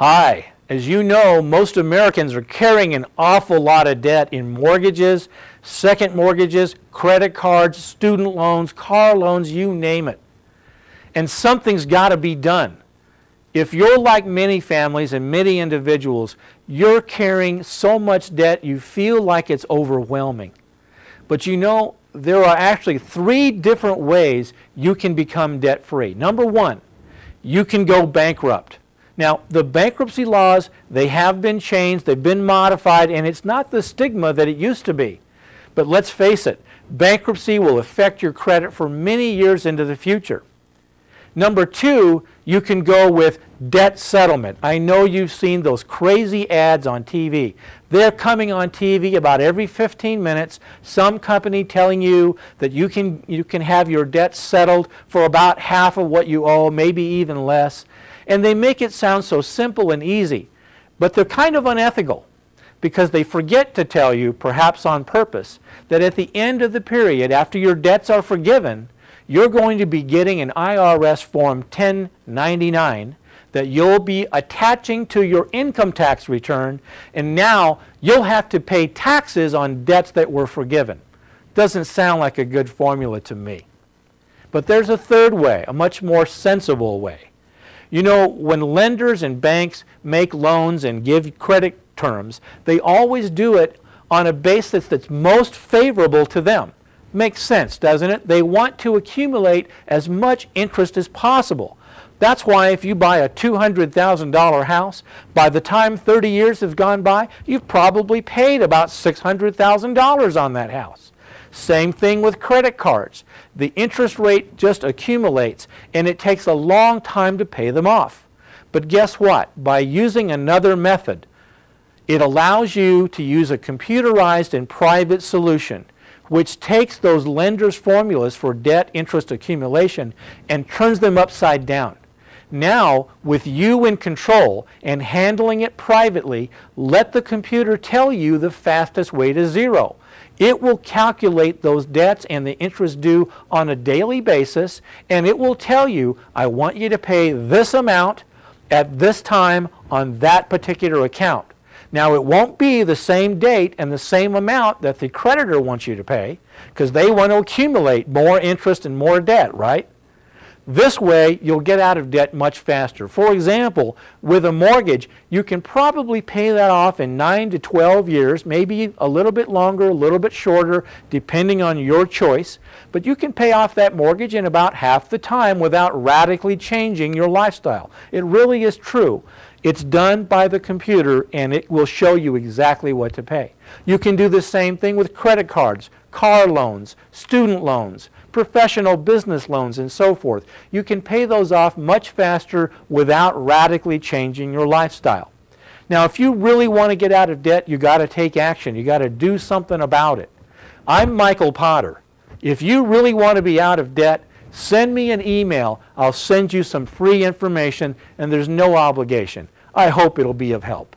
Hi. As you know, most Americans are carrying an awful lot of debt in mortgages, second mortgages, credit cards, student loans, car loans, you name it. And something's got to be done. If you're like many families and many individuals, you're carrying so much debt you feel like it's overwhelming. But you know, there are actually 3 different ways you can become debt-free. Number 1, you can go bankrupt. Now, the bankruptcy laws, they have been changed, they've been modified, and it's not the stigma that it used to be. But let's face it, bankruptcy will affect your credit for many years into the future. Number 2, you can go with debt settlement. I know you've seen those crazy ads on TV. They're coming on TV about every 15 minutes, some company telling you that you can have your debt settled for about half of what you owe, maybe even less. And they make it sound so simple and easy, but they're kind of unethical because they forget to tell you, perhaps on purpose, that at the end of the period, after your debts are forgiven, you're going to be getting an IRS Form 1099 that you'll be attaching to your income tax return, and now you'll have to pay taxes on debts that were forgiven. Doesn't sound like a good formula to me. But there's a third way, a much more sensible way. You know, when lenders and banks make loans and give credit terms, they always do it on a basis that's most favorable to them. Makes sense, doesn't it? They want to accumulate as much interest as possible. That's why if you buy a $200,000 house, by the time 30 years have gone by, you've probably paid about $600,000 on that house. Same thing with credit cards. The interest rate just accumulates, and it takes a long time to pay them off. But guess what? By using another method, it allows you to use a computerized and private solution, which takes those lenders' formulas for debt interest accumulation and turns them upside down. Now, with you in control and handling it privately, let the computer tell you the fastest way to zero. It will calculate those debts and the interest due on a daily basis, and it will tell you, I want you to pay this amount at this time on that particular account. Now, it won't be the same date and the same amount that the creditor wants you to pay, because they want to accumulate more interest and more debt, right? This way, you'll get out of debt much faster. For example, with a mortgage, you can probably pay that off in 9 to 12 years, maybe a little bit longer, a little bit shorter, depending on your choice. But you can pay off that mortgage in about half the time without radically changing your lifestyle. It really is true. It's done by the computer, and it will show you exactly what to pay. You can do the same thing with credit cards, car loans, student loans, professional business loans, and so forth. You can pay those off much faster without radically changing your lifestyle. Now, if you really want to get out of debt, you got to take action. You got to do something about it. I'm Michael Potter. If you really want to be out of debt, send me an email. I'll send you some free information, and there's no obligation. I hope it'll be of help.